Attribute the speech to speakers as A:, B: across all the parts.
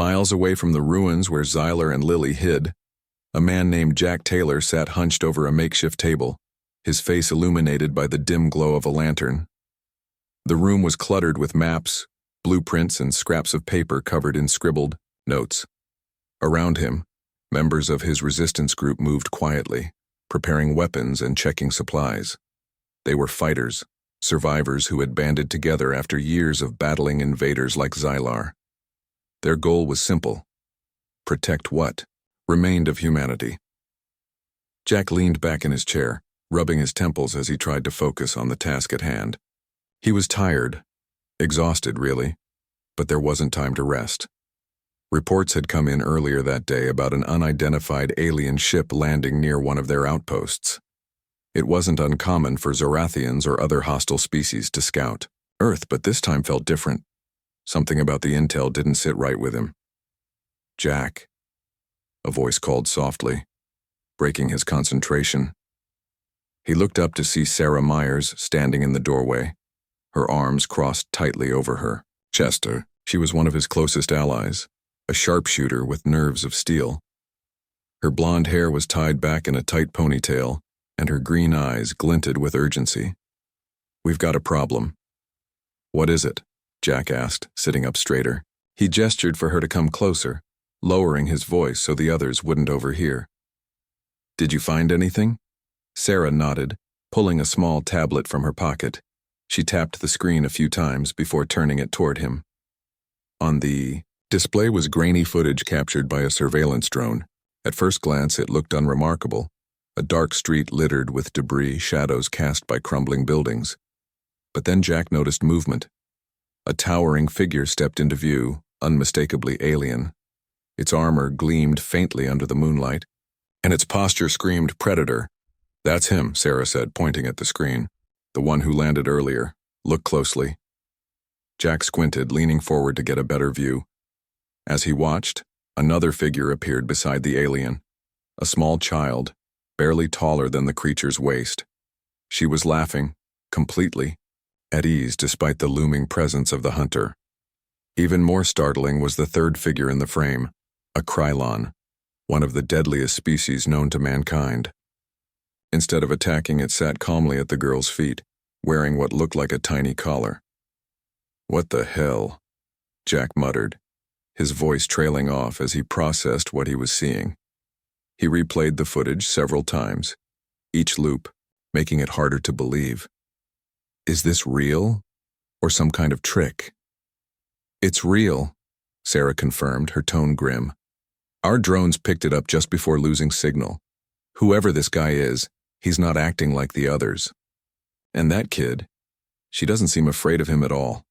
A: Miles away from the ruins where Zyler and Lily hid, a man named Jack Taylor sat hunched over a makeshift table, his face illuminated by the dim glow of a lantern. The room was cluttered with maps, blueprints, and scraps of paper covered in scribbled notes. Around him, members of his resistance group moved quietly, preparing weapons and checking supplies. They were fighters, survivors who had banded together after years of battling invaders like Zylar. Their goal was simple: protect what remained of humanity. Jack leaned back in his chair, rubbing his temples as he tried to focus on the task at hand. He was tired, exhausted really, but there wasn't time to rest. Reports had come in earlier that day about an unidentified alien ship landing near one of their outposts. It wasn't uncommon for Zorathians or other hostile species to scout Earth, but this time felt different. Something about the intel didn't sit right with him. "Jack," a voice called softly, breaking his concentration. He looked up to see Sarah Myers standing in the doorway, her arms crossed tightly over her chest. She was one of his closest allies, a sharpshooter with nerves of steel. Her blonde hair was tied back in a tight ponytail, and her green eyes glinted with urgency. "We've got a problem." "What is it?" Jack asked, sitting up straighter. He gestured for her to come closer, lowering his voice so the others wouldn't overhear. "Did you find anything?" Sarah nodded, pulling a small tablet from her pocket. She tapped the screen a few times before turning it toward him. On the display was grainy footage captured by a surveillance drone. At first glance, it looked unremarkable. A dark street littered with debris, shadows cast by crumbling buildings. But then Jack noticed movement. A towering figure stepped into view, unmistakably alien. Its armor gleamed faintly under the moonlight, and its posture screamed predator. "That's him," Sarah said, pointing at the screen. "The one who landed earlier. Look closely." Jack squinted, leaning forward to get a better view. As he watched, another figure appeared beside the alien, a small child, barely taller than the creature's waist. She was laughing, completely at ease despite the looming presence of the hunter. Even more startling was the third figure in the frame, a Krylon, one of the deadliest species known to mankind. Instead of attacking, it sat calmly at the girl's feet, wearing what looked like a tiny collar. "What the hell?" Jack muttered, his voice trailing off as he processed what he was seeing. He replayed the footage several times, each loop making it harder to believe. Is this real, or some kind of trick? "It's real," Sarah confirmed, her tone grim. "Our drones picked it up just before losing signal. Whoever this guy is, he's not acting like the others. And that kid, she doesn't seem afraid of him at all."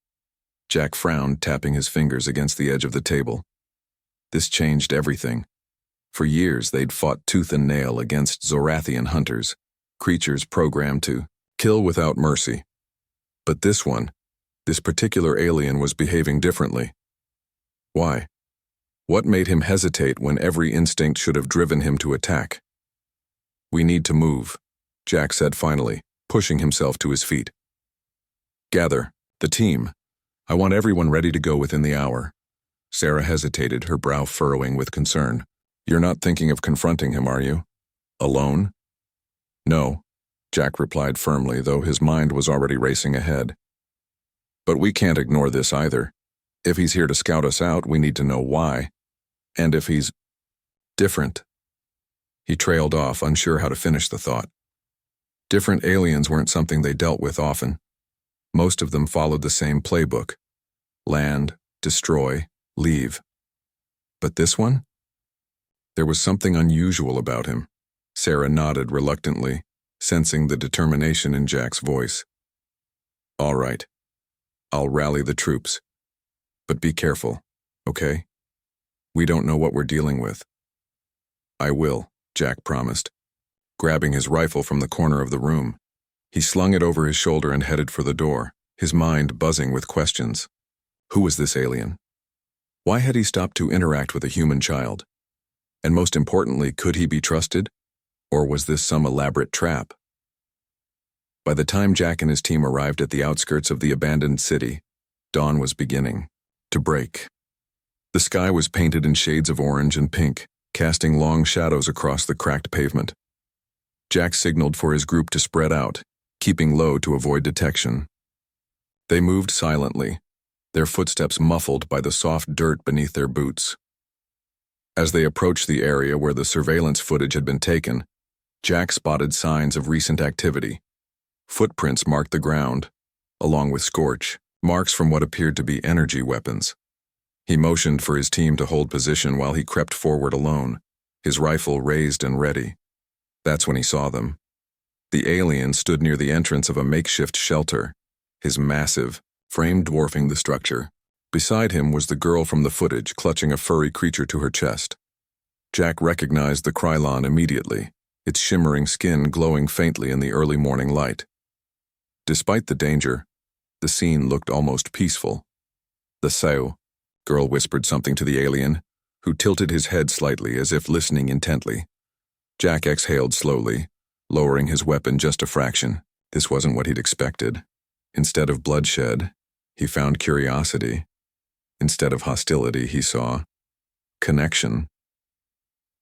A: Jack frowned, tapping his fingers against the edge of the table. This changed everything. For years, they'd fought tooth and nail against Zorathian hunters, creatures programmed to kill without mercy. But this particular alien was behaving differently. Why? What made him hesitate when every instinct should have driven him to attack? "We need to move," Jack said finally, pushing himself to his feet. "Gather, the team. I want everyone ready to go within the hour." Sarah hesitated, her brow furrowing with concern. "You're not thinking of confronting him, are you? Alone?" "No," Jack replied firmly, though his mind was already racing ahead. "But we can't ignore this either. If he's here to scout us out, we need to know why. And if he's different." He trailed off, unsure how to finish the thought. Different aliens weren't something they dealt with often. Most of them followed the same playbook: land, destroy, leave. But this one? There was something unusual about him. Sarah nodded reluctantly, sensing the determination in Jack's voice. "All right. I'll rally the troops. But be careful, okay? We don't know what we're dealing with." "I will," Jack promised. Grabbing his rifle from the corner of the room, he slung it over his shoulder and headed for the door, his mind buzzing with questions. Who was this alien? Why had he stopped to interact with a human child? And most importantly, could he be trusted? Or was this some elaborate trap? By the time Jack and his team arrived at the outskirts of the abandoned city, dawn was beginning to break. The sky was painted in shades of orange and pink, casting long shadows across the cracked pavement. Jack signaled for his group to spread out, keeping low to avoid detection. They moved silently, their footsteps muffled by the soft dirt beneath their boots. As they approached the area where the surveillance footage had been taken, Jack spotted signs of recent activity. Footprints marked the ground, along with scorch, marks from what appeared to be energy weapons. He motioned for his team to hold position while he crept forward alone, his rifle raised and ready. That's when he saw them. The alien stood near the entrance of a makeshift shelter, his massive frame dwarfing the structure. Beside him was the girl from the footage, clutching a furry creature to her chest. Jack recognized the Krylon immediately, its shimmering skin glowing faintly in the early morning light. Despite the danger, the scene looked almost peaceful. The Sao girl whispered something to the alien, who tilted his head slightly as if listening intently. Jack exhaled slowly, lowering his weapon just a fraction. This wasn't what he'd expected. Instead of bloodshed, he found curiosity. Instead of hostility, he saw connection.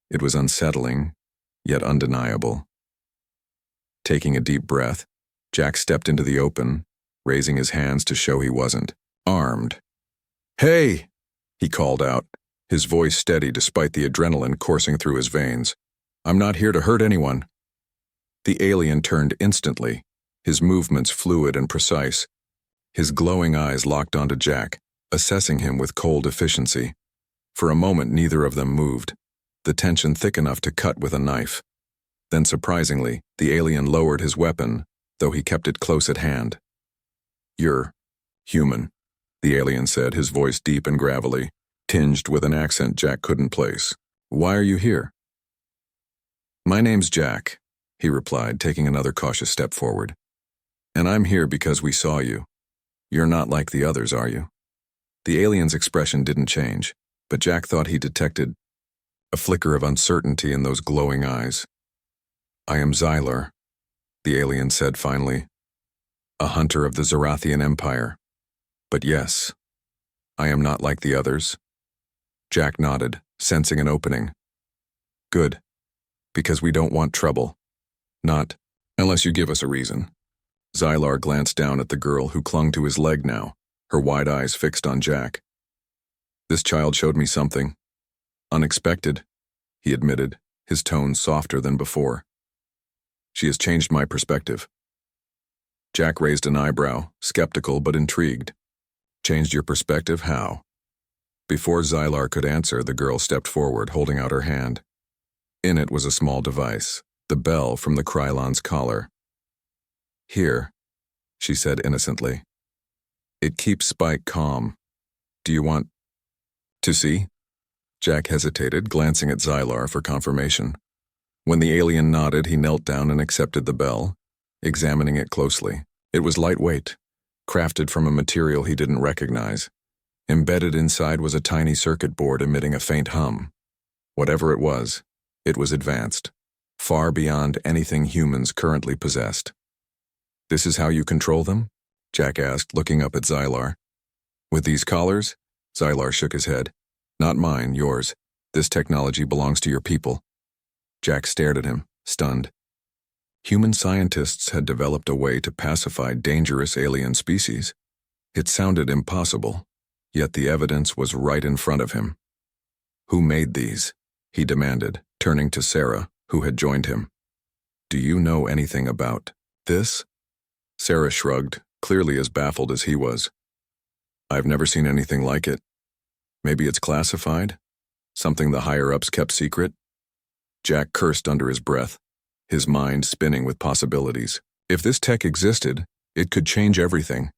A: It was unsettling, yet undeniable. Taking a deep breath, Jack stepped into the open, raising his hands to show he wasn't armed. "Hey!" he called out, his voice steady despite the adrenaline coursing through his veins. "I'm not here to hurt anyone." The alien turned instantly, his movements fluid and precise. His glowing eyes locked onto Jack, assessing him with cold efficiency. For a moment, neither of them moved, the tension thick enough to cut with a knife. Then, surprisingly, the alien lowered his weapon, though he kept it close at hand. "You're human," the alien said, his voice deep and gravelly, tinged with an accent Jack couldn't place. "Why are you here?" "My name's Jack," he replied, taking another cautious step forward. "And I'm here because we saw you. You're not like the others, are you?" The alien's expression didn't change, but Jack thought he detected a flicker of uncertainty in those glowing eyes. "I am Xylar," the alien said finally, "a hunter of the Zarathian Empire. But yes, I am not like the others." Jack nodded, sensing an opening. "Good, because we don't want trouble. Not unless you give us a reason." Xylar glanced down at the girl who clung to his leg now, her wide eyes fixed on Jack. "This child showed me something. Unexpected," he admitted, his tone softer than before. "She has changed my perspective." Jack raised an eyebrow, skeptical but intrigued. "Changed your perspective? How?" Before Xylar could answer, the girl stepped forward, holding out her hand. In it was a small device, the bell from the Krylon's collar. "Here," she said innocently. "It keeps Spike calm. Do you want to see?" Jack hesitated, glancing at Xylar for confirmation. When the alien nodded, he knelt down and accepted the bell, examining it closely. It was lightweight, crafted from a material he didn't recognize. Embedded inside was a tiny circuit board emitting a faint hum. Whatever it was advanced, far beyond anything humans currently possessed. "This is how you control them?" Jack asked, looking up at Xylar. "With these collars?" Xylar shook his head. "Not mine, yours. This technology belongs to your people." Jack stared at him, stunned. Human scientists had developed a way to pacify dangerous alien species. It sounded impossible, yet the evidence was right in front of him. "Who made these?" he demanded, turning to Sarah, who had joined him. "Do you know anything about this?" Sarah shrugged, clearly as baffled as he was. "I've never seen anything like it. Maybe it's classified? Something the higher-ups kept secret?" Jack cursed under his breath, his mind spinning with possibilities. If this tech existed, it could change everything.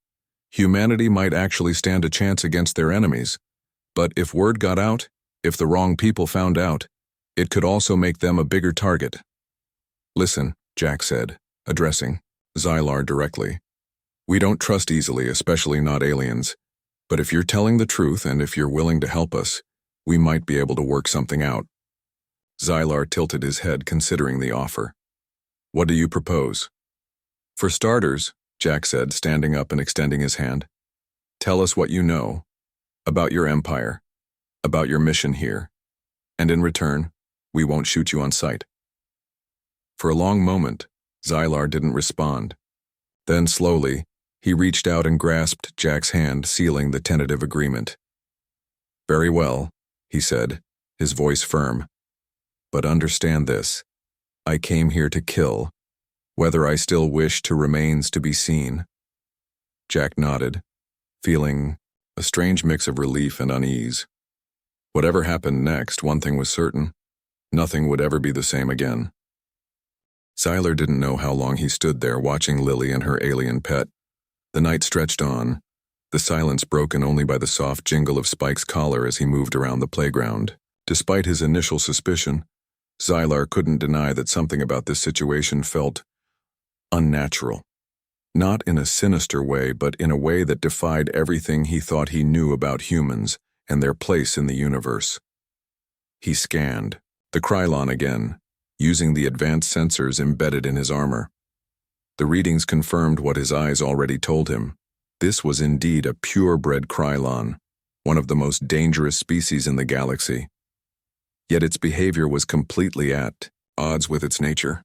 A: Humanity might actually stand a chance against their enemies. But if word got out, if the wrong people found out, it could also make them a bigger target. "Listen," Jack said, addressing Xylar directly. "We don't trust easily, especially not aliens. But if you're telling the truth and if you're willing to help us, we might be able to work something out." Xylar tilted his head, considering the offer. "What do you propose?" "For starters," Jack said, standing up and extending his hand, "tell us what you know about your empire. about your mission here, and in return, we won't shoot you on sight." For a long moment, Xylar didn't respond. Then slowly, he reached out and grasped Jack's hand, sealing the tentative agreement. "Very well," he said, his voice firm. "But understand this. I came here to kill. Whether I still wish to remains to be seen." Jack nodded, feeling a strange mix of relief and unease. Whatever happened next, one thing was certain: nothing would ever be the same again. Xylar didn't know how long he stood there watching Lily and her alien pet. The night stretched on, the silence broken only by the soft jingle of Spike's collar as he moved around the playground. Despite his initial suspicion, Xylar couldn't deny that something about this situation felt unnatural. Not in a sinister way, but in a way that defied everything he thought he knew about humans and their place in the universe. He scanned the Krylon again, using the advanced sensors embedded in his armor. The readings confirmed what his eyes already told him. This was indeed a purebred Krylon, one of the most dangerous species in the galaxy. Yet its behavior was completely at odds with its nature.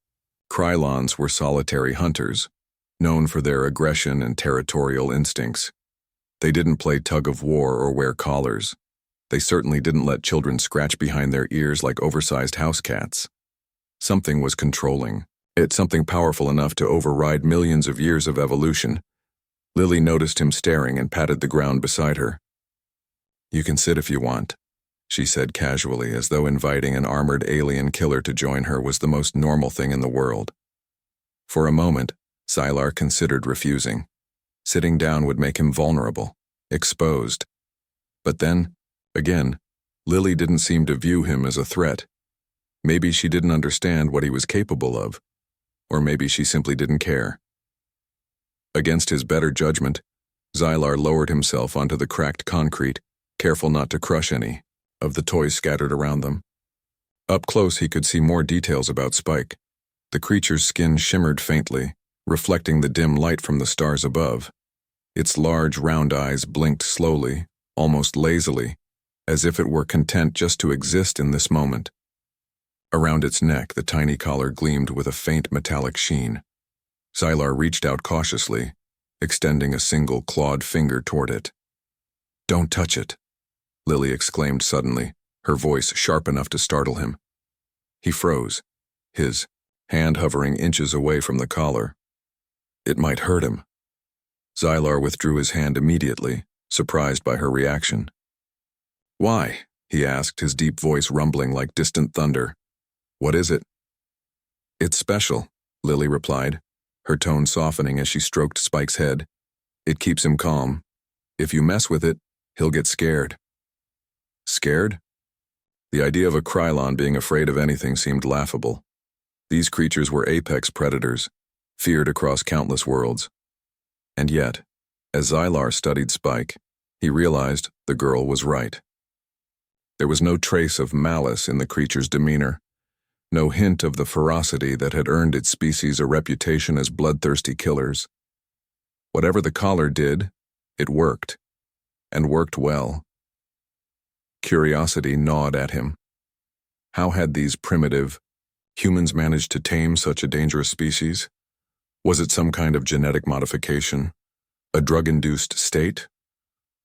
A: Krylons were solitary hunters, known for their aggression and territorial instincts. They didn't play tug-of-war or wear collars. They certainly didn't let children scratch behind their ears like oversized house cats. Something was controlling. It's something powerful enough to override millions of years of evolution. Lily noticed him staring and patted the ground beside her. "You can sit if you want," she said casually, as though inviting an armored alien killer to join her was the most normal thing in the world. For a moment, Xylar considered refusing. Sitting down would make him vulnerable, exposed. But then, again, Lily didn't seem to view him as a threat. Maybe she didn't understand what he was capable of, or maybe she simply didn't care. Against his better judgment, Xylar lowered himself onto the cracked concrete, careful not to crush any of the toys scattered around them. Up close, he could see more details about Spike. The creature's skin shimmered faintly, reflecting the dim light from the stars above. Its large, round eyes blinked slowly, almost lazily, as if it were content just to exist in this moment. Around its neck, the tiny collar gleamed with a faint metallic sheen. Xylar reached out cautiously, extending a single clawed finger toward it. "Don't touch it," Lily exclaimed suddenly, her voice sharp enough to startle him. He froze, his hand hovering inches away from the collar. It might hurt him. Xylar withdrew his hand immediately, surprised by her reaction. "Why?" he asked, his deep voice rumbling like distant thunder. "What is it?" "It's special," Lily replied, her tone softening as she stroked Spike's head. "It keeps him calm. If you mess with it, he'll get scared." Scared? The idea of a Krylon being afraid of anything seemed laughable. These creatures were apex predators, feared across countless worlds. And yet, as Xylar studied Spike, he realized the girl was right. There was no trace of malice in the creature's demeanor, no hint of the ferocity that had earned its species a reputation as bloodthirsty killers. Whatever the collar did, it worked, and worked well. Curiosity gnawed at him. How had these primitive humans managed to tame such a dangerous species? Was it some kind of genetic modification, a drug-induced state?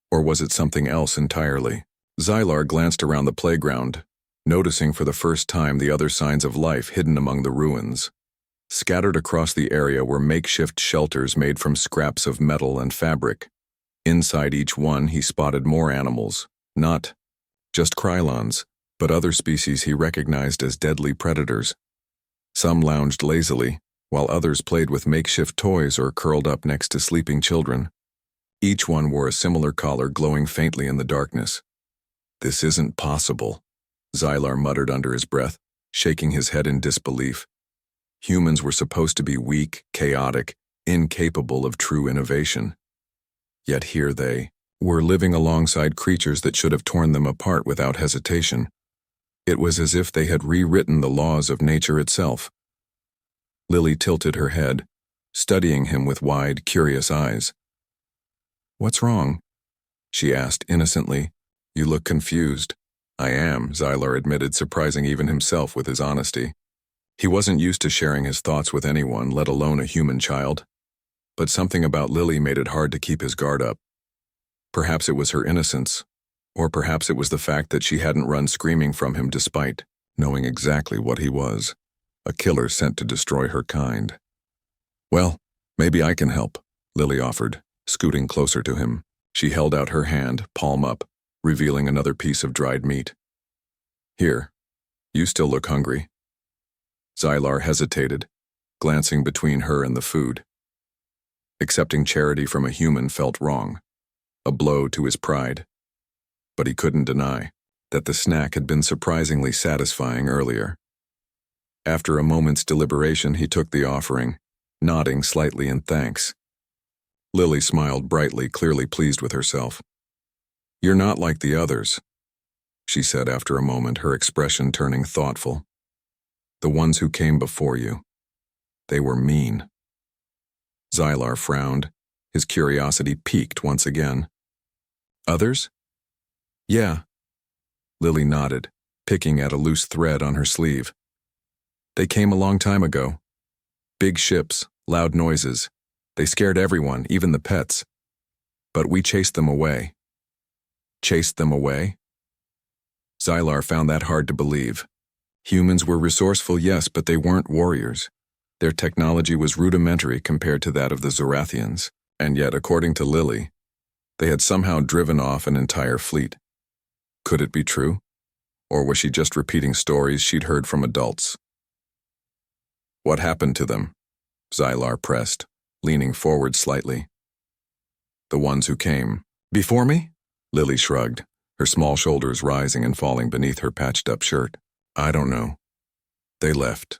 A: Or was it something else entirely? Xylar glanced around the playground, noticing for the first time the other signs of life hidden among the ruins. Scattered across the area were makeshift shelters made from scraps of metal and fabric. Inside each one, he spotted more animals, not just Krylons, but other species he recognized as deadly predators. Some lounged lazily, while others played with makeshift toys or curled up next to sleeping children. Each one wore a similar collar glowing faintly in the darkness. "This isn't possible," Xylar muttered under his breath, shaking his head in disbelief. Humans were supposed to be weak, chaotic, incapable of true innovation. Yet here they were living alongside creatures that should have torn them apart without hesitation. It was as if they had rewritten the laws of nature itself. Lily tilted her head, studying him with wide, curious eyes. "What's wrong?" she asked innocently, You look confused. I am, Xylar admitted, surprising even himself with his honesty. He wasn't used to sharing his thoughts with anyone, let alone a human child. But something about Lily made it hard to keep his guard up. Perhaps it was her innocence, or perhaps it was the fact that she hadn't run screaming from him despite knowing exactly what he was, a killer sent to destroy her kind. Well, maybe I can help, Lily offered, scooting closer to him. She held out her hand, palm up, revealing another piece of dried meat. Here, you still look hungry. Xylar hesitated, glancing between her and the food. Accepting charity from a human felt wrong, a blow to his pride. But he couldn't deny that the snack had been surprisingly satisfying earlier. After a moment's deliberation, he took the offering, nodding slightly in thanks. Lily smiled brightly, clearly pleased with herself. You're not like the others, she said after a moment, her expression turning thoughtful. The ones who came before you. They were mean. Xylar frowned, his curiosity piqued once again. Others? Yeah. Lily nodded, picking at a loose thread on her sleeve. They came a long time ago. Big ships, loud noises. They scared everyone, even the pets. But we chased them away. Chased them away? Xylar found that hard to believe. Humans were resourceful, yes, but they weren't warriors. Their technology was rudimentary compared to that of the Zorathians, and yet, according to Lily, they had somehow driven off an entire fleet. Could it be true? Or was she just repeating stories she'd heard from adults? What happened to them? Xylar pressed, leaning forward slightly. The ones who came before me? Lily shrugged, her small shoulders rising and falling beneath her patched-up shirt. I don't know. They left.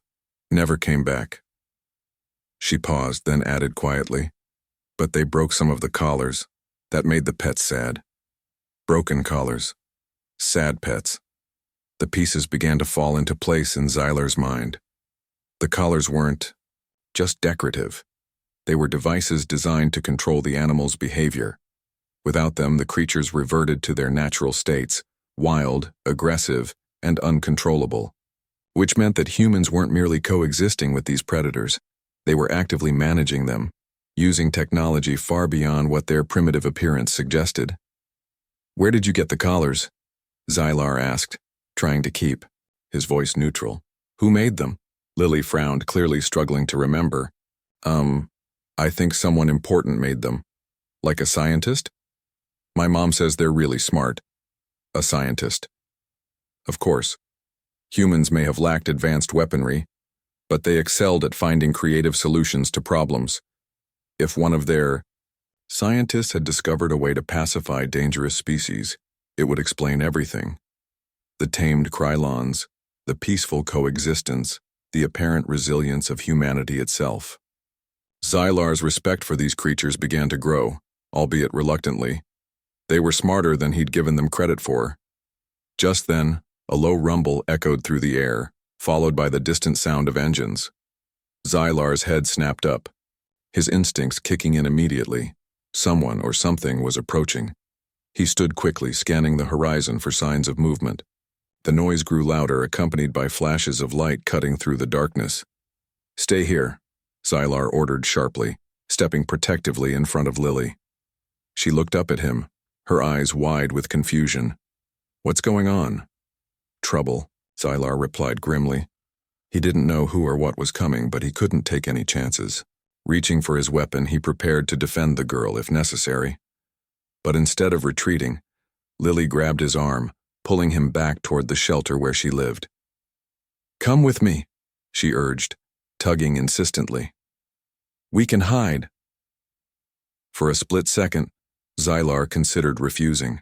A: Never came back. She paused, then added quietly, but they broke some of the collars. That made the pets sad. Broken collars. Sad pets. The pieces began to fall into place in Xylar's mind. The collars weren't just decorative. They were devices designed to control the animal's behavior. Without them, the creatures reverted to their natural states, wild, aggressive, and uncontrollable. Which meant that humans weren't merely coexisting with these predators. They were actively managing them, using technology far beyond what their primitive appearance suggested. Where did you get the collars? Xylar asked, trying to keep his voice neutral. Who made them? Lily frowned, clearly struggling to remember. I think someone important made them. Like a scientist? My mom says they're really smart. A scientist. Of course. Humans may have lacked advanced weaponry, but they excelled at finding creative solutions to problems. If one of their scientists had discovered a way to pacify dangerous species, it would explain everything. The tamed Krylons, the peaceful coexistence, the apparent resilience of humanity itself. Xylar's respect for these creatures began to grow, albeit reluctantly. They were smarter than he'd given them credit for. Just then, a low rumble echoed through the air, followed by the distant sound of engines. Xylar's head snapped up, his instincts kicking in immediately. Someone or something was approaching. He stood quickly, scanning the horizon for signs of movement. The noise grew louder, accompanied by flashes of light cutting through the darkness. Stay here, Xylar ordered sharply, stepping protectively in front of Lily. She looked up at him, her eyes wide with confusion. What's going on? Trouble, Xylar replied grimly. He didn't know who or what was coming, but he couldn't take any chances. Reaching for his weapon, he prepared to defend the girl if necessary. But instead of retreating, Lily grabbed his arm, pulling him back toward the shelter where she lived. Come with me, she urged, tugging insistently. We can hide. For a split second, Xylar considered refusing.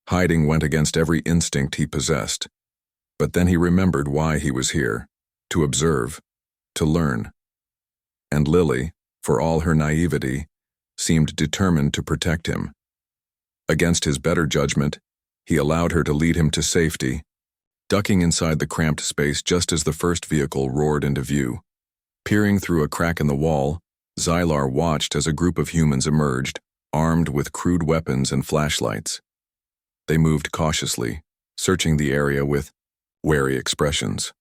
A: Hiding went against every instinct he possessed. But then he remembered why he was here, to observe, to learn. And Lily, for all her naivety, seemed determined to protect him. Against his better judgment, he allowed her to lead him to safety, ducking inside the cramped space just as the first vehicle roared into view. Peering through a crack in the wall, Xylar watched as a group of humans emerged, armed with crude weapons and flashlights. They moved cautiously, searching the area with wary expressions.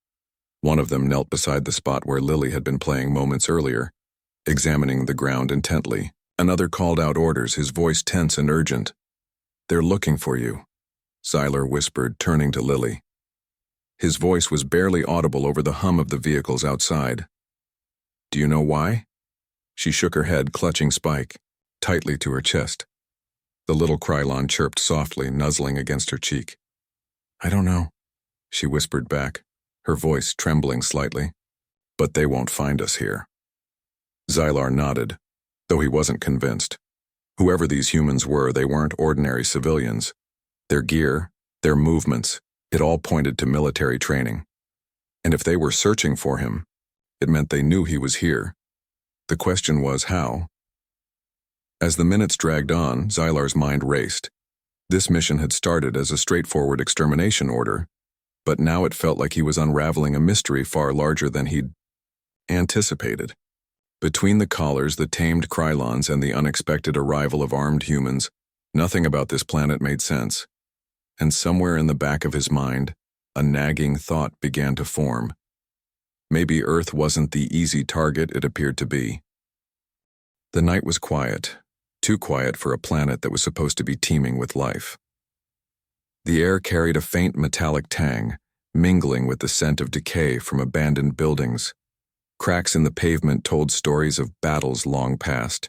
A: One of them knelt beside the spot where Lily had been playing moments earlier, examining the ground intently. Another called out orders, his voice tense and urgent. "They're looking for you," Xylar whispered, turning to Lily. His voice was barely audible over the hum of the vehicles outside. "Do you know why?" She shook her head, clutching Spike tightly to her chest. The little Krylon chirped softly, nuzzling against her cheek. "I don't know," she whispered back, her voice trembling slightly. "But they won't find us here." Xylar nodded, though he wasn't convinced. Whoever these humans were, they weren't ordinary civilians. Their gear, their movements, it all pointed to military training. And if they were searching for him, it meant they knew he was here. The question was how. As the minutes dragged on, Xylar's mind raced. This mission had started as a straightforward extermination order, but now it felt like he was unraveling a mystery far larger than he'd anticipated. Between the collars, the tamed Krylons, and the unexpected arrival of armed humans, nothing about this planet made sense. And somewhere in the back of his mind, a nagging thought began to form. Maybe Earth wasn't the easy target it appeared to be. The night was quiet, too quiet for a planet that was supposed to be teeming with life. The air carried a faint metallic tang, mingling with the scent of decay from abandoned buildings. Cracks in the pavement told stories of battles long past,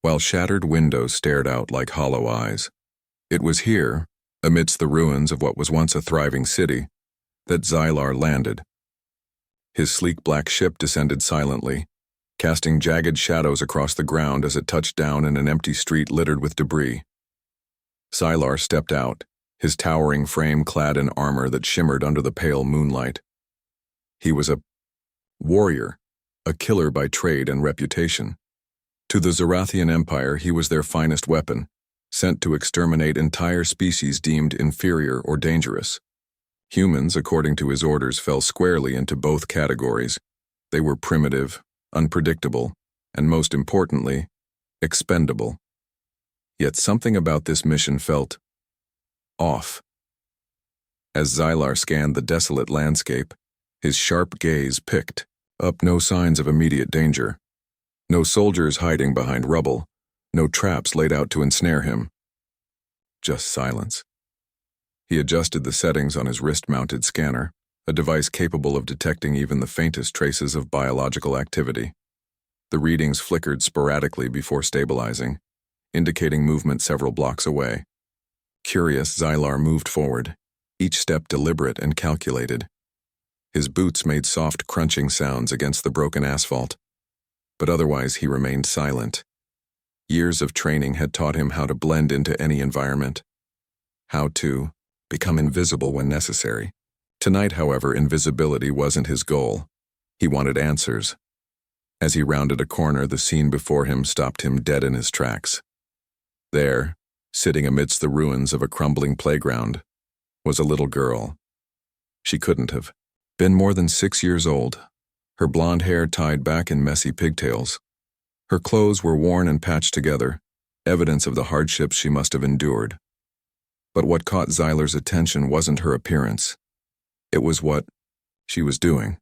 A: while shattered windows stared out like hollow eyes. It was here, amidst the ruins of what was once a thriving city, that Xylar landed. His sleek black ship descended silently, casting jagged shadows across the ground as it touched down in an empty street littered with debris. Xylar stepped out, his towering frame clad in armor that shimmered under the pale moonlight. He was a warrior, a killer by trade and reputation. To the Zarathian Empire, he was their finest weapon, sent to exterminate entire species deemed inferior or dangerous. Humans, according to his orders, fell squarely into both categories. They were primitive, unpredictable, and most importantly, expendable. Yet something about this mission felt off. As Xylar scanned the desolate landscape, his sharp gaze picked up no signs of immediate danger. No soldiers hiding behind rubble, no traps laid out to ensnare him. Just silence. He adjusted the settings on his wrist-mounted scanner, a device capable of detecting even the faintest traces of biological activity. The readings flickered sporadically before stabilizing, indicating movement several blocks away. Curious, Xylar moved forward, each step deliberate and calculated. His boots made soft crunching sounds against the broken asphalt, but otherwise he remained silent. Years of training had taught him how to blend into any environment, how to become invisible when necessary. Tonight, however, invisibility wasn't his goal. He wanted answers. As he rounded a corner, the scene before him stopped him dead in his tracks. There, sitting amidst the ruins of a crumbling playground, was a little girl. She couldn't have been more than 6 years old, her blonde hair tied back in messy pigtails. Her clothes were worn and patched together, evidence of the hardships she must have endured. But what caught Xylar's attention wasn't her appearance. It was what she was doing.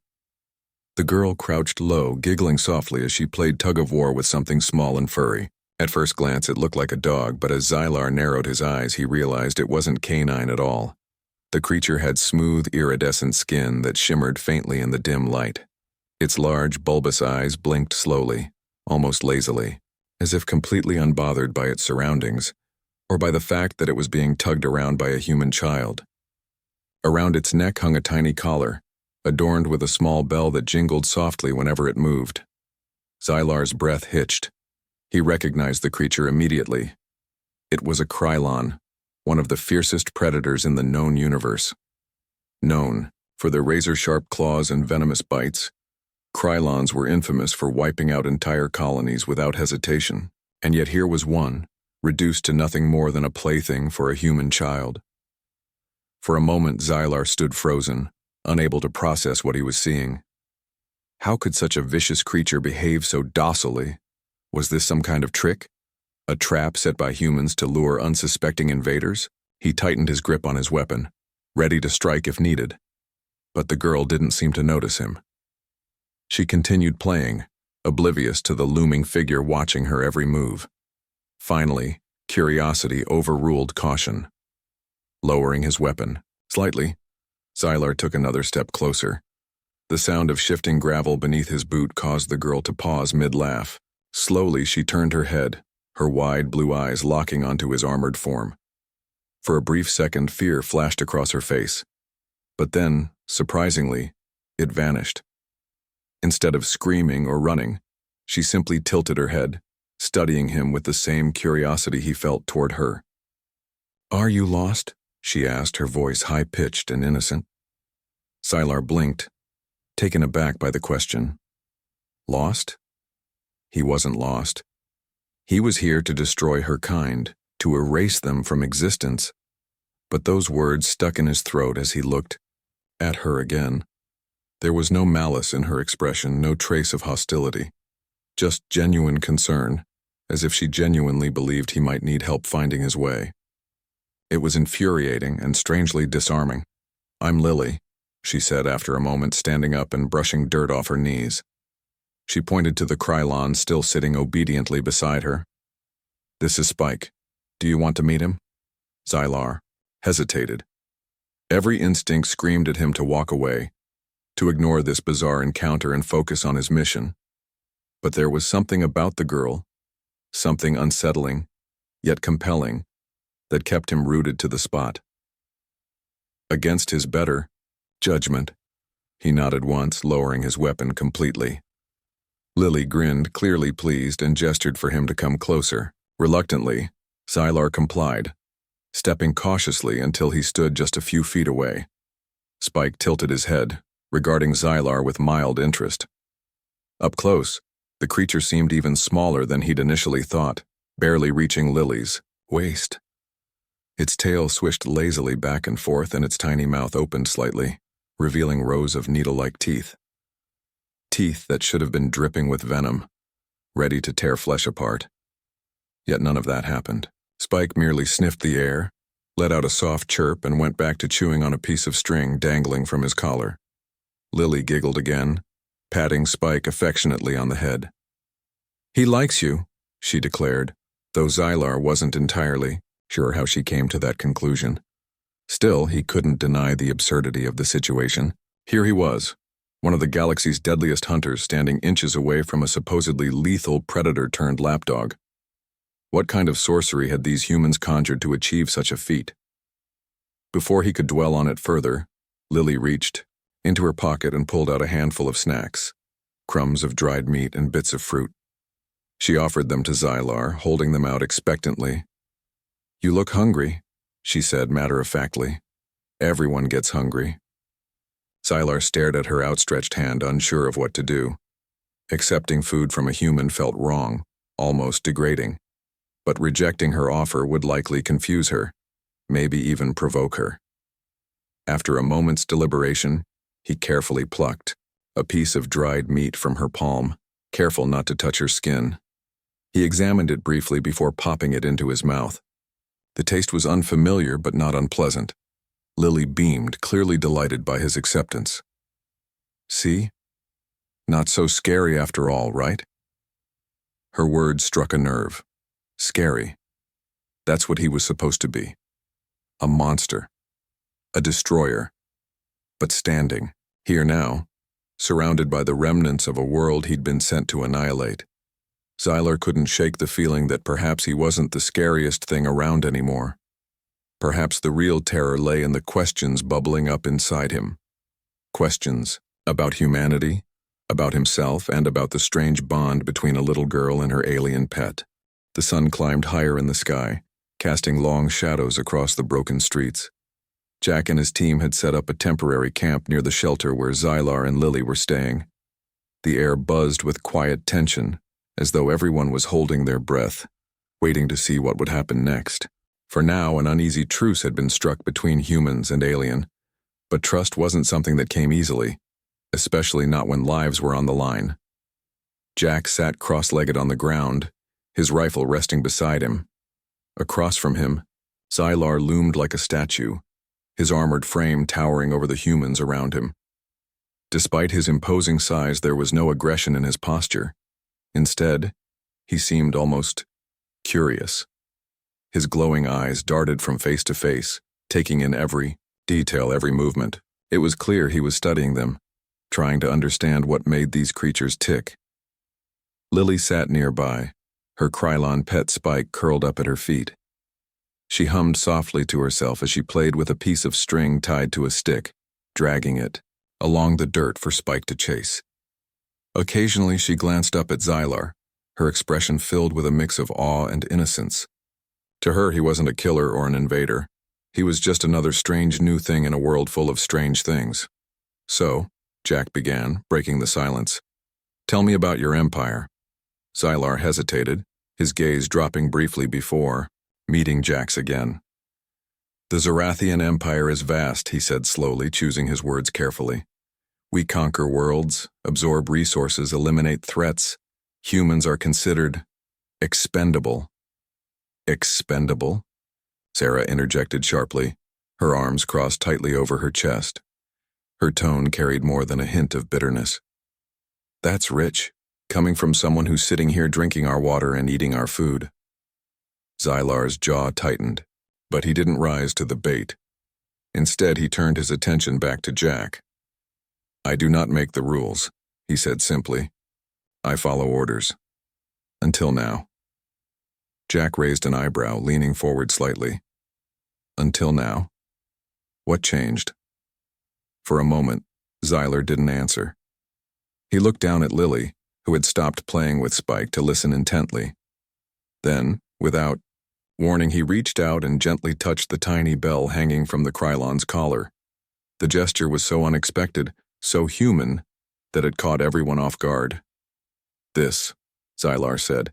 A: The girl crouched low, giggling softly as she played tug-of-war with something small and furry. At first glance it looked like a dog, but as Xylar narrowed his eyes he realized it wasn't canine at all. The creature had smooth, iridescent skin that shimmered faintly in the dim light. Its large, bulbous eyes blinked slowly, almost lazily, as if completely unbothered by its surroundings, or by the fact that it was being tugged around by a human child. Around its neck hung a tiny collar, adorned with a small bell that jingled softly whenever it moved. Xylar's breath hitched. He recognized the creature immediately. It was a Krylon, one of the fiercest predators in the known universe. Known for their razor-sharp claws and venomous bites, Krylons were infamous for wiping out entire colonies without hesitation, and yet here was one, reduced to nothing more than a plaything for a human child. For a moment Xylar stood frozen, unable to process what he was seeing. How could such a vicious creature behave so docilely? Was this some kind of trick? A trap set by humans to lure unsuspecting invaders? He tightened his grip on his weapon, ready to strike if needed. But the girl didn't seem to notice him. She continued playing, oblivious to the looming figure watching her every move. Finally, curiosity overruled caution. Lowering his weapon, slightly, Xylar took another step closer. The sound of shifting gravel beneath his boot caused the girl to pause mid-laugh. Slowly, she turned her head, her wide blue eyes locking onto his armored form. For a brief second, fear flashed across her face. But then, surprisingly, it vanished. Instead of screaming or running, she simply tilted her head, studying him with the same curiosity he felt toward her. "Are you lost?" she asked, her voice high-pitched and innocent. Xylar blinked, taken aback by the question. Lost? He wasn't lost. He was here to destroy her kind, to erase them from existence. But those words stuck in his throat as he looked at her again. There was no malice in her expression, no trace of hostility. Just genuine concern, as if she genuinely believed he might need help finding his way. It was infuriating and strangely disarming. "I'm Lily," she said after a moment, standing up and brushing dirt off her knees. She pointed to the Krylon still sitting obediently beside her. "This is Spike. Do you want to meet him?" Xylar hesitated. Every instinct screamed at him to walk away, to ignore this bizarre encounter and focus on his mission. But there was something about the girl, something unsettling, yet compelling, that kept him rooted to the spot. Against his better judgment, he nodded once, lowering his weapon completely. Lily grinned, clearly pleased, and gestured for him to come closer. Reluctantly, Xylar complied, stepping cautiously until he stood just a few feet away. Spike tilted his head, regarding Xylar with mild interest. Up close, the creature seemed even smaller than he'd initially thought, barely reaching Lily's waist. Its tail swished lazily back and forth and its tiny mouth opened slightly, revealing rows of needle-like teeth. Teeth that should have been dripping with venom, ready to tear flesh apart. Yet none of that happened. Spike merely sniffed the air, let out a soft chirp, and went back to chewing on a piece of string dangling from his collar. Lily giggled again, patting Spike affectionately on the head. "He likes you," she declared, though Xylar wasn't entirely sure how she came to that conclusion. Still, he couldn't deny the absurdity of the situation. Here he was, one of the galaxy's deadliest hunters, standing inches away from a supposedly lethal predator-turned-lapdog. What kind of sorcery had these humans conjured to achieve such a feat? Before he could dwell on it further, Lily reached into her pocket and pulled out a handful of snacks, crumbs of dried meat and bits of fruit. She offered them to Xylar, holding them out expectantly. "You look hungry," she said matter-of-factly. "Everyone gets hungry." Xylar stared at her outstretched hand, unsure of what to do. Accepting food from a human felt wrong, almost degrading. But rejecting her offer would likely confuse her, maybe even provoke her. After a moment's deliberation, he carefully plucked a piece of dried meat from her palm, careful not to touch her skin. He examined it briefly before popping it into his mouth. The taste was unfamiliar but not unpleasant. Lily beamed, clearly delighted by his acceptance. "See? Not so scary after all, right?" Her words struck a nerve. Scary. That's what he was supposed to be. A monster. A destroyer. But standing, here now, surrounded by the remnants of a world he'd been sent to annihilate. Xylar couldn't shake the feeling that perhaps he wasn't the scariest thing around anymore. Perhaps the real terror lay in the questions bubbling up inside him. Questions about humanity, about himself, and about the strange bond between a little girl and her alien pet. The sun climbed higher in the sky, casting long shadows across the broken streets. Jack and his team had set up a temporary camp near the shelter where Xylar and Lily were staying. The air buzzed with quiet tension, as though everyone was holding their breath, waiting to see what would happen next. For now, an uneasy truce had been struck between humans and alien, but trust wasn't something that came easily, especially not when lives were on the line. Jack sat cross-legged on the ground, his rifle resting beside him. Across from him, Xylar loomed like a statue, his armored frame towering over the humans around him. Despite his imposing size, there was no aggression in his posture. Instead, he seemed almost curious. His glowing eyes darted from face to face, taking in every detail, every movement. It was clear he was studying them, trying to understand what made these creatures tick. Lily sat nearby, her Krylon pet Spike curled up at her feet. She hummed softly to herself as she played with a piece of string tied to a stick, dragging it along the dirt for Spike to chase. Occasionally she glanced up at Xylar, her expression filled with a mix of awe and innocence. To her, he wasn't a killer or an invader. He was just another strange new thing in a world full of strange things. So, Jack began, breaking the silence. Tell me about your empire. Xylar hesitated, his gaze dropping briefly before meeting Jack's again. The Zarathian Empire is vast, he said slowly, choosing his words carefully. We conquer worlds, absorb resources, eliminate threats. Humans are considered expendable. Expendable? Sarah interjected sharply, her arms crossed tightly over her chest. Her tone carried more than a hint of bitterness. That's rich, coming from someone who's sitting here drinking our water and eating our food. Xylar's jaw tightened, but he didn't rise to the bait. Instead, he turned his attention back to Jack. I do not make the rules, he said simply. I follow orders. Until now. Jack raised an eyebrow, leaning forward slightly. Until now? What changed? For a moment, Xylar didn't answer. He looked down at Lily, who had stopped playing with Spike to listen intently. Then, without warning, he reached out and gently touched the tiny bell hanging from the Krylon's collar. The gesture was so unexpected, so human, that it caught everyone off guard. This, Xylar said,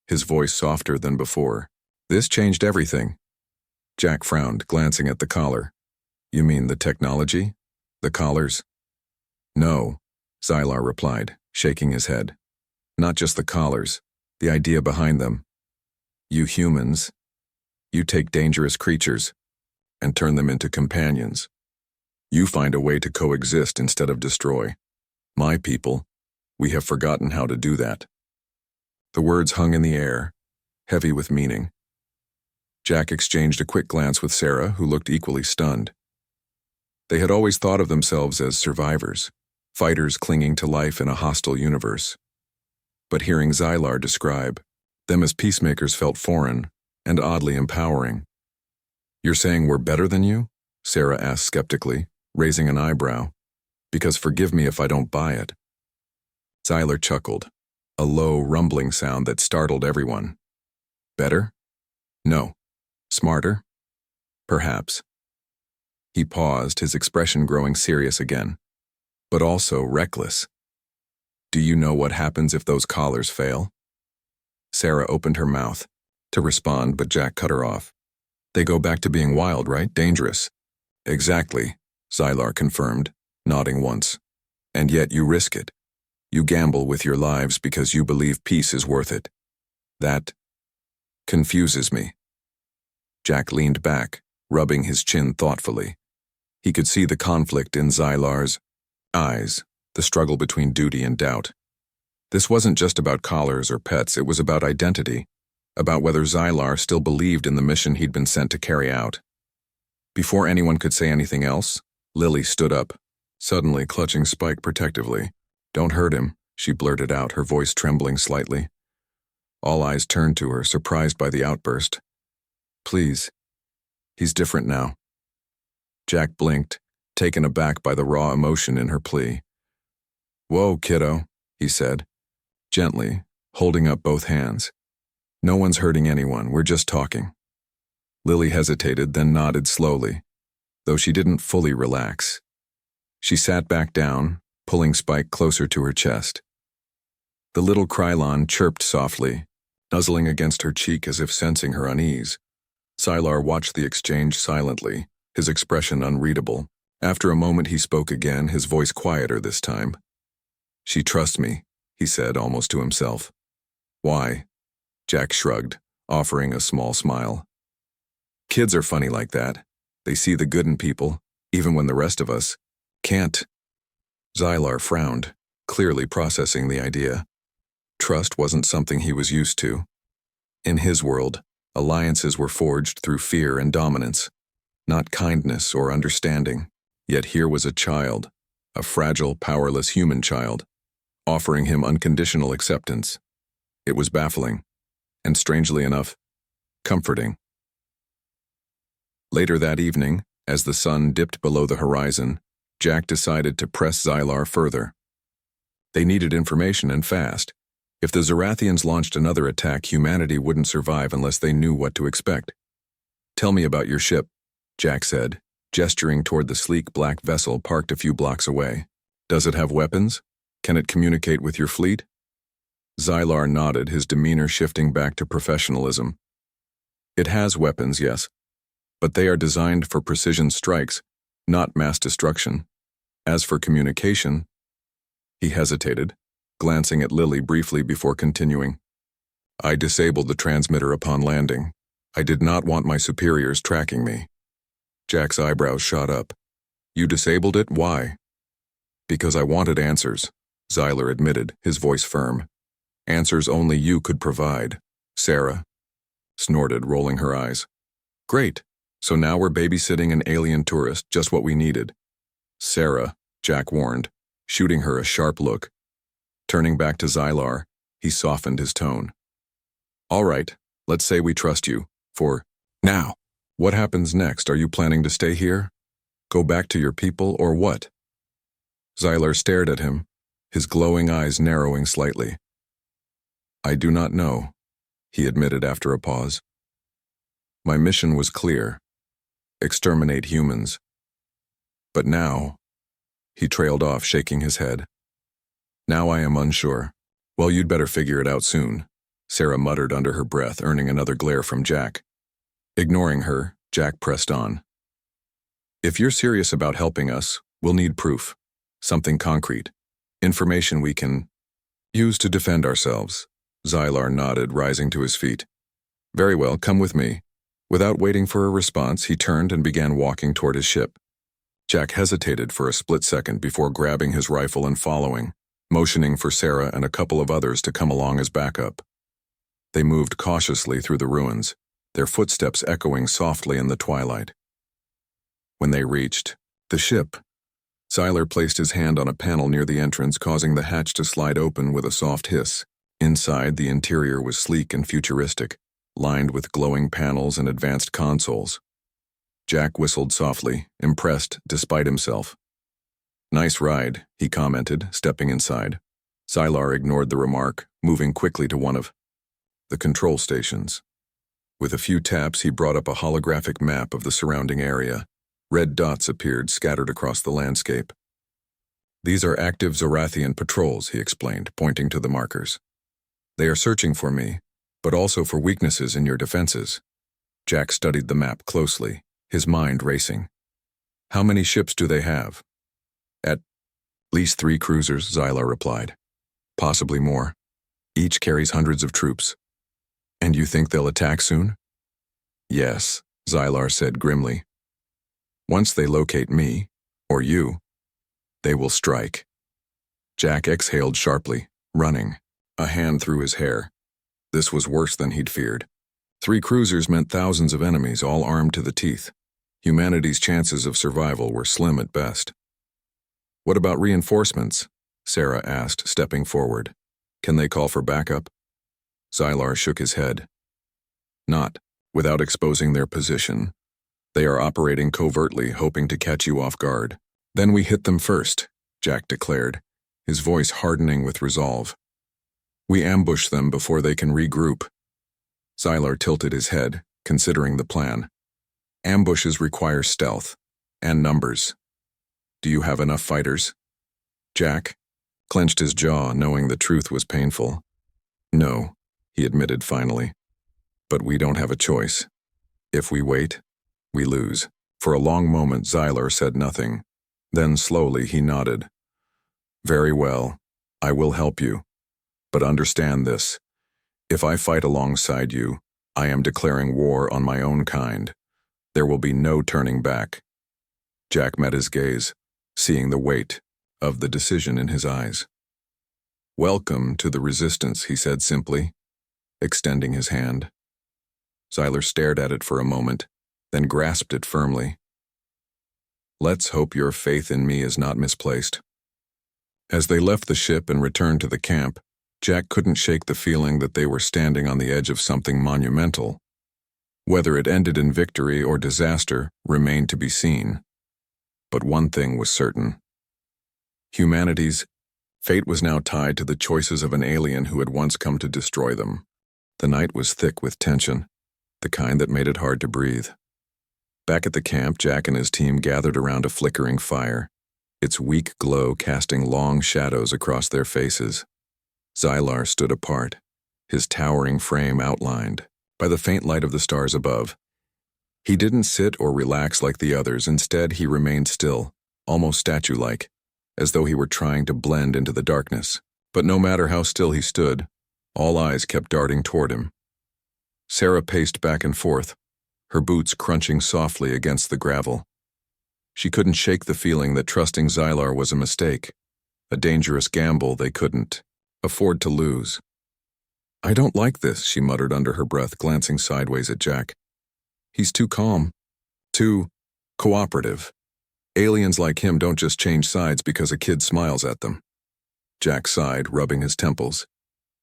A: his voice softer than before. This changed everything. Jack frowned, glancing at the collar. You mean the technology? The collars? No, Xylar replied, shaking his head. Not just the collars, the idea behind them. You humans, you take dangerous creatures and turn them into companions. You find a way to coexist instead of destroy. My people, we have forgotten how to do that. The words hung in the air, heavy with meaning. Jack exchanged a quick glance with Sarah, who looked equally stunned. They had always thought of themselves as survivors, fighters clinging to life in a hostile universe. But hearing Xylar describe them as peacemakers felt foreign and oddly empowering. You're saying we're better than you? Sarah asked skeptically, raising an eyebrow. Because forgive me if I don't buy it. Xylar chuckled, a low, rumbling sound that startled everyone. Better? No. Smarter? Perhaps. He paused, his expression growing serious again, but also reckless. Do you know what happens if those collars fail? Sarah opened her mouth to respond, but Jack cut her off. They go back to being wild, right? Dangerous. Exactly, Xylar confirmed, nodding once. And yet you risk it. You gamble with your lives because you believe peace is worth it. That confuses me. Jack leaned back, rubbing his chin thoughtfully. He could see the conflict in Xylar's eyes, the struggle between duty and doubt. This wasn't just about collars or pets, it was about identity, about whether Xylar still believed in the mission he'd been sent to carry out. Before anyone could say anything else, Lily stood up, suddenly clutching Spike protectively. Don't hurt him, she blurted out, her voice trembling slightly. All eyes turned to her, surprised by the outburst. Please. He's different now. Jack blinked, taken aback by the raw emotion in her plea. Whoa, kiddo, he said, gently, holding up both hands. No one's hurting anyone, we're just talking. Lily hesitated, then nodded slowly, though she didn't fully relax. She sat back down, pulling Spike closer to her chest. The little Krylon chirped softly, nuzzling against her cheek as if sensing her unease. Xylar watched the exchange silently, his expression unreadable. After a moment he spoke again, his voice quieter this time. She trusts me, he said almost to himself. Why? Jack shrugged, offering a small smile. Kids are funny like that. They see the good in people, even when the rest of us can't. Xylar frowned, clearly processing the idea. Trust wasn't something he was used to. In his world, alliances were forged through fear and dominance, not kindness or understanding. Yet here was a child, a fragile, powerless human child, offering him unconditional acceptance. It was baffling, and strangely enough, comforting. Later that evening, as the sun dipped below the horizon, Jack decided to press Xylar further. They needed information and fast. If the Zarathians launched another attack, humanity wouldn't survive unless they knew what to expect. "Tell me about your ship," Jack said, gesturing toward the sleek black vessel parked a few blocks away. "Does it have weapons? Can it communicate with your fleet?" Xylar nodded, his demeanor shifting back to professionalism. "It has weapons, yes, but they are designed for precision strikes, not mass destruction. As for communication..." He hesitated, glancing at Lily briefly before continuing. "I disabled the transmitter upon landing. I did not want my superiors tracking me." Jack's eyebrows shot up. "You disabled it? Why?" "Because I wanted answers," Xylar admitted, his voice firm. "Answers only you could provide." "Sarah?" snorted, rolling her eyes. "Great. So now we're babysitting an alien tourist, just what we needed." "Sarah," Jack warned, shooting her a sharp look. Turning back to Xylar, he softened his tone. "All right, let's say we trust you. For now. What happens next? Are you planning to stay here? Go back to your people, or what?" Xylar stared at him, his glowing eyes narrowing slightly. "I do not know," he admitted after a pause. "My mission was clear. Exterminate humans. But now..." He trailed off, shaking his head. "Now I am unsure." "Well, you'd better figure it out soon," Sarah muttered under her breath, earning another glare from Jack. Ignoring her, Jack pressed on. "If you're serious about helping us, we'll need proof. Something concrete. Information we can use to defend ourselves." Xylar nodded, rising to his feet. "Very well, come with me." Without waiting for a response, he turned and began walking toward his ship. Jack hesitated for a split second before grabbing his rifle and following, motioning for Sarah and a couple of others to come along as backup. They moved cautiously through the ruins, their footsteps echoing softly in the twilight. When they reached the ship, Xylar placed his hand on a panel near the entrance, causing the hatch to slide open with a soft hiss. Inside, the interior was sleek and futuristic, lined with glowing panels and advanced consoles. Jack whistled softly, impressed despite himself. "Nice ride," he commented, stepping inside. Xylar ignored the remark, moving quickly to one of the control stations. With a few taps, he brought up a holographic map of the surrounding area. Red dots appeared scattered across the landscape. "These are active Zarathian patrols," he explained, pointing to the markers. "They are searching for me, but also for weaknesses in your defenses." Jack studied the map closely, his mind racing. "How many ships do they have?" "At least 3 cruisers," Xylar replied. "Possibly more. Each carries hundreds of troops." "And you think they'll attack soon?" "Yes," Xylar said grimly. "Once they locate me, or you, they will strike." Jack exhaled sharply, running, a hand through his hair. This was worse than he'd feared. 3 cruisers meant thousands of enemies, all armed to the teeth. Humanity's chances of survival were slim at best. "What about reinforcements?" Sarah asked, stepping forward. "Can they call for backup?" Xylar shook his head. "Not without exposing their position. They are operating covertly, hoping to catch you off guard." "Then we hit them first," Jack declared, his voice hardening with resolve. "We ambush them before they can regroup." Xylar tilted his head, considering the plan. "Ambushes require stealth and numbers. Do you have enough fighters?" Jack clenched his jaw, knowing the truth was painful. "No," he admitted finally. "But we don't have a choice. If we wait, we lose." For a long moment, Xylar said nothing. Then slowly he nodded. "Very well, I will help you. But understand this. If I fight alongside you, I am declaring war on my own kind. There will be no turning back. Jack met his gaze, seeing the weight of the decision in his eyes. "Welcome to the Resistance," he said simply, extending his hand. Xyler stared at it for a moment, then grasped it firmly. "Let's hope your faith in me is not misplaced." As they left the ship and returned to the camp, Jack couldn't shake the feeling that they were standing on the edge of something monumental. Whether it ended in victory or disaster remained to be seen. But one thing was certain. Humanity's fate was now tied to the choices of an alien who had once come to destroy them. The night was thick with tension, the kind that made it hard to breathe. Back at the camp, Jack and his team gathered around a flickering fire, its weak glow casting long shadows across their faces. Xylar stood apart, his towering frame outlined by the faint light of the stars above. He didn't sit or relax like the others. Instead, he remained still, almost statue-like, as though he were trying to blend into the darkness. But no matter how still he stood, all eyes kept darting toward him. Sarah paced back and forth, her boots crunching softly against the gravel. She couldn't shake the feeling that trusting Xylar was a mistake, a dangerous gamble they couldn't afford to lose. "I don't like this," she muttered under her breath, glancing sideways at Jack. "He's too calm, too cooperative. Aliens like him don't just change sides because a kid smiles at them." Jack sighed, rubbing his temples.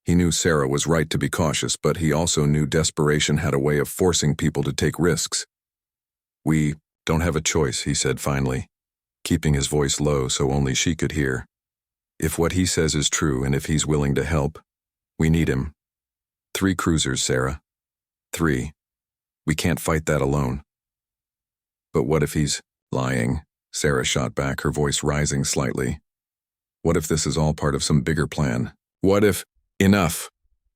A: He knew Sarah was right to be cautious, but he also knew desperation had a way of forcing people to take risks. "We don't have a choice," he said finally, keeping his voice low so only she could hear. "If what he says is true and if he's willing to help, we need him. 3 cruisers, Sarah. 3. We can't fight that alone." "But what if he's lying?" Sarah shot back, her voice rising slightly. "What if this is all part of some bigger plan? What if—" "Enough!"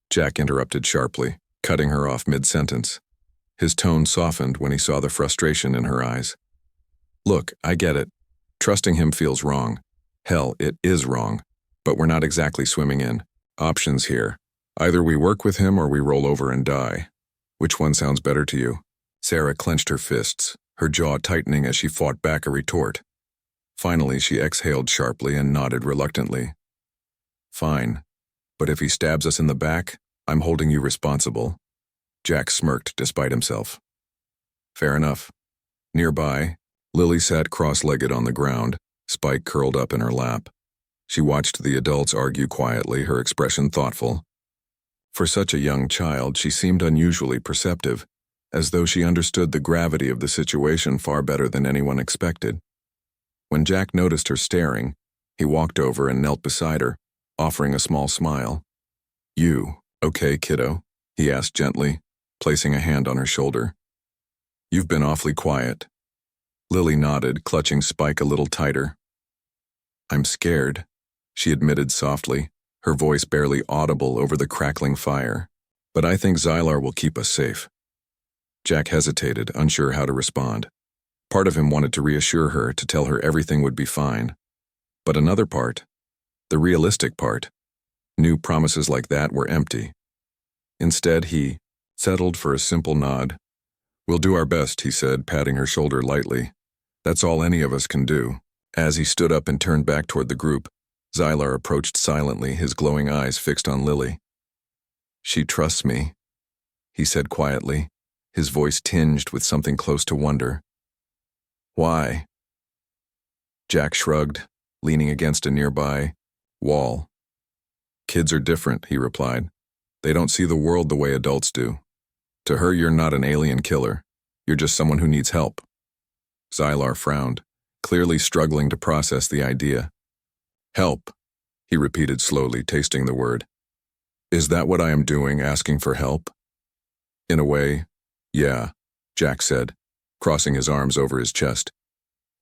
A: Jack interrupted sharply, cutting her off mid-sentence. His tone softened when he saw the frustration in her eyes. "Look, I get it. Trusting him feels wrong. Hell, it is wrong. But we're not exactly swimming in options here. Either we work with him or we roll over and die. Which one sounds better to you?" Sarah clenched her fists, her jaw tightening as she fought back a retort. Finally, she exhaled sharply and nodded reluctantly. "Fine. But if he stabs us in the back, I'm holding you responsible." Jack smirked despite himself. "Fair enough." Nearby, Lily sat cross-legged on the ground, Spike curled up in her lap. She watched the adults argue quietly, her expression thoughtful. For such a young child, she seemed unusually perceptive, as though she understood the gravity of the situation far better than anyone expected. When Jack noticed her staring, he walked over and knelt beside her, offering a small smile. "You, okay, kiddo?" he asked gently, placing a hand on her shoulder. "You've been awfully quiet." Lily nodded, clutching Spike a little tighter. "I'm scared," she admitted softly, her voice barely audible over the crackling fire. "But I think Xylar will keep us safe." Jack hesitated, unsure how to respond. Part of him wanted to reassure her, to tell her everything would be fine. But another part, the realistic part, knew promises like that were empty. Instead, he settled for a simple nod. "We'll do our best," he said, patting her shoulder lightly. "That's all any of us can do." As he stood up and turned back toward the group, Xylar approached silently, his glowing eyes fixed on Lily. "She trusts me," he said quietly, his voice tinged with something close to wonder. "Why?" Jack shrugged, leaning against a nearby wall. "Kids are different," he replied. "They don't see the world the way adults do. To her, you're not an alien killer. You're just someone who needs help." Xylar frowned, clearly struggling to process the idea. "Help," he repeated slowly, tasting the word. "Is that what I am doing, asking for help?" "In a way, yeah," Jack said, crossing his arms over his chest.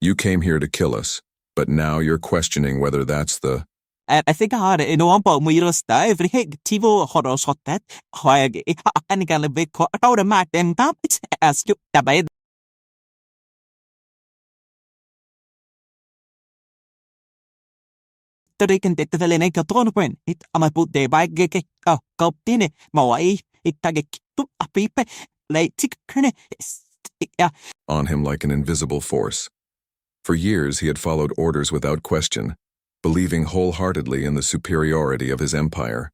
A: "You came here to kill us, but now you're questioning whether that's the—"
B: Asika har enorm på myrsta överhägg tivo horosottet har jag anikan vekko tauda maten tapit as ju tabay toriken tettelene katonpen it amaput de bagge koptine mawai it tagek tup apipe leitik kerne
A: on him like an invisible force. For years he had followed orders without question, believing wholeheartedly in the superiority of his empire.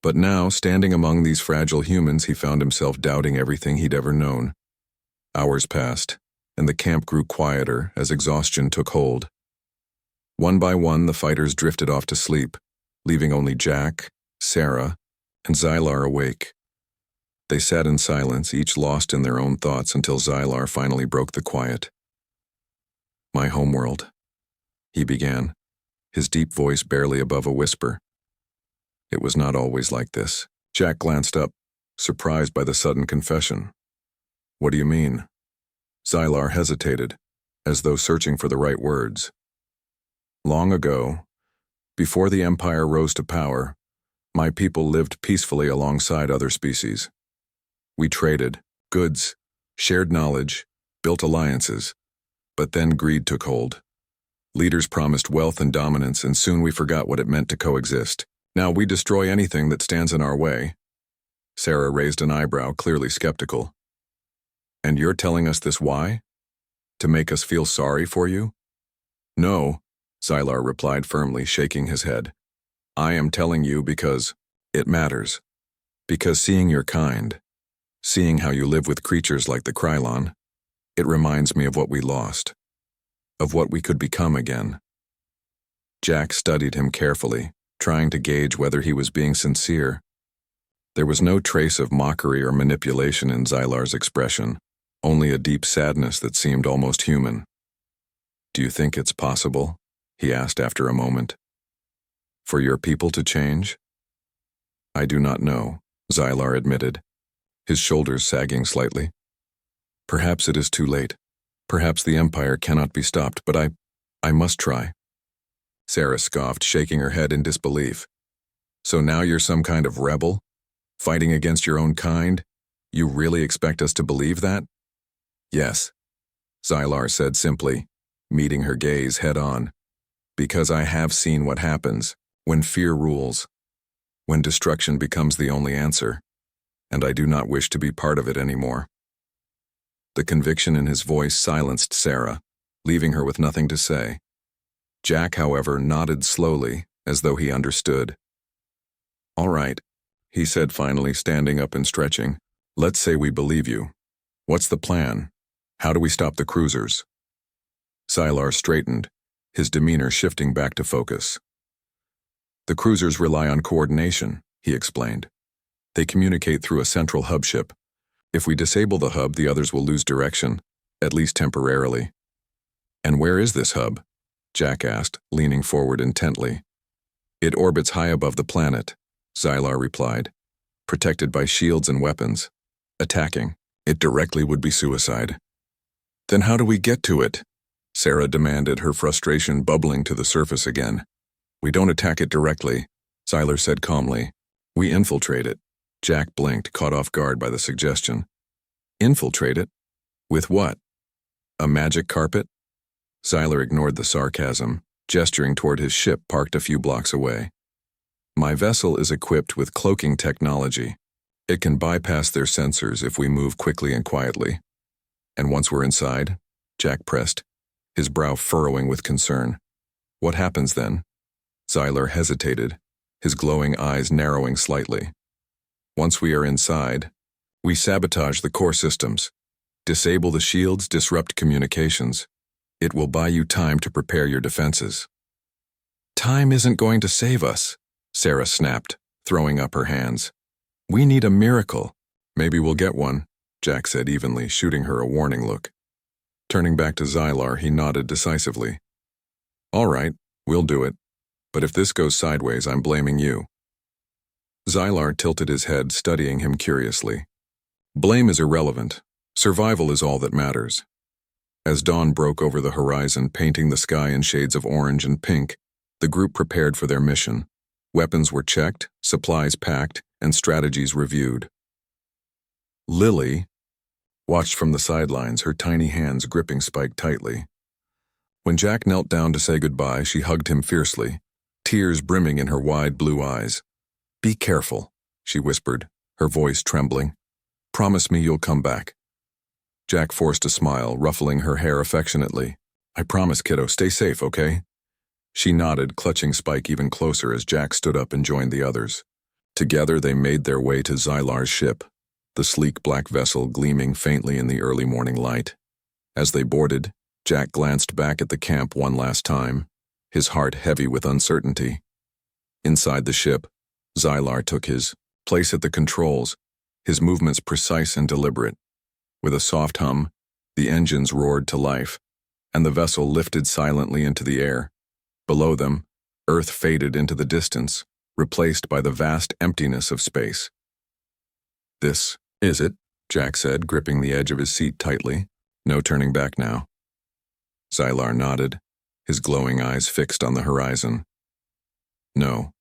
A: But now, standing among these fragile humans, he found himself doubting everything he'd ever known. Hours passed, and the camp grew quieter as exhaustion took hold. One by one, the fighters drifted off to sleep, leaving only Jack, Sarah, and Xylar awake. They sat in silence, each lost in their own thoughts, until Xylar finally broke the quiet. "My homeworld," he began, his deep voice barely above a whisper. "It was not always like this." Jack glanced up, surprised by the sudden confession. "What do you mean?" Xylar hesitated, as though searching for the right words. "Long ago, before the Empire rose to power, my people lived peacefully alongside other species. We traded goods, shared knowledge, built alliances, but then greed took hold. Leaders promised wealth and dominance, and soon we forgot what it meant to coexist. Now we destroy anything that stands in our way." Sarah raised an eyebrow, clearly skeptical. "And you're telling us this why? To make us feel sorry for you?" "No," Xylar replied firmly, shaking his head. "I am telling you because it matters. Because seeing your kind, seeing how you live with creatures like the Krylon, it reminds me of what we lost, of what we could become again." Jack studied him carefully, trying to gauge whether he was being sincere. There was no trace of mockery or manipulation in Xylar's expression, only a deep sadness that seemed almost human. "Do you think it's possible?" he asked after a moment. "For your people to change?" "I do not know," Xylar admitted, his shoulders sagging slightly. "Perhaps it is too late. Perhaps the Empire cannot be stopped, but I must try." Sarah scoffed, shaking her head in disbelief. "So now you're some kind of rebel? Fighting against your own kind? You really expect us to believe that?" "Yes," Xylar said simply, meeting her gaze head-on. "Because I have seen what happens when fear rules, when destruction becomes the only answer, and I do not wish to be part of it anymore." The conviction in his voice silenced Sarah, leaving her with nothing to say. Jack, however, nodded slowly, as though he understood. "All right," he said finally, standing up and stretching. "Let's say we believe you. What's the plan? How do we stop the cruisers?" Xylar straightened, his demeanor shifting back to focus. "The cruisers rely on coordination," he explained. "They communicate through a central hub ship. If we disable the hub, the others will lose direction, at least temporarily." "And where is this hub?" Jack asked, leaning forward intently. "It orbits high above the planet," Xylar replied, "protected by shields and weapons. Attacking it directly would be suicide." "Then how do we get to it?" Sarah demanded, her frustration bubbling to the surface again. "We don't attack it directly," Xylar said calmly. "We infiltrate it." Jack blinked, caught off guard by the suggestion. "Infiltrate it? With what? A magic carpet?" Xylar ignored the sarcasm, gesturing toward his ship parked a few blocks away. "My vessel is equipped with cloaking technology. It can bypass their sensors if we move quickly and quietly. And once we're inside," Jack pressed, his brow furrowing with concern. "What happens then?" Xylar hesitated, his glowing eyes narrowing slightly. "Once we are inside, we sabotage the core systems, disable the shields, disrupt communications. It will buy you time to prepare your defenses." "Time isn't going to save us," Sarah snapped, throwing up her hands. "We need a miracle." "Maybe we'll get one," Jack said evenly, shooting her a warning look. Turning back to Xylar, he nodded decisively. "All right, we'll do it. But if this goes sideways, I'm blaming you." Xylar tilted his head, studying him curiously. "Blame is irrelevant. Survival is all that matters." As dawn broke over the horizon, painting the sky in shades of orange and pink, the group prepared for their mission. Weapons were checked, supplies packed, and strategies reviewed. Lily watched from the sidelines, her tiny hands gripping Spike tightly. When Jack knelt down to say goodbye, she hugged him fiercely, tears brimming in her wide blue eyes. "Be careful," she whispered, her voice trembling. "Promise me you'll come back." Jack forced a smile, ruffling her hair affectionately. I promise, kiddo, stay safe, okay? She nodded, clutching Spike even closer as Jack stood up and joined the others. Together they made their way to Xylar's ship, the sleek black vessel gleaming faintly in the early morning light. As they boarded, Jack glanced back at the camp one last time, his heart heavy with uncertainty. Inside the ship, Xylar took his place at the controls, his movements precise and deliberate. With a soft hum, the engines roared to life, and the vessel lifted silently into the air. Below them, Earth faded into the distance, replaced by the vast emptiness of space. This is it, Jack said, gripping the edge of his seat tightly. No turning back now. Xylar nodded, his glowing eyes fixed on the horizon. No,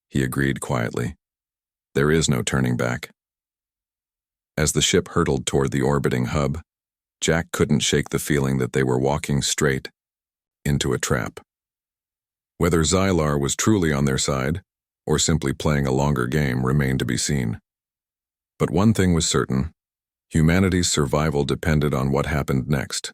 A: he agreed quietly. There is no turning back. As the ship hurtled toward the orbiting hub, Jack couldn't shake the feeling that they were walking straight into a trap. Whether Xylar was truly on their side, or simply playing a longer game, remained to be seen. But one thing was certain: humanity's survival depended on what happened next.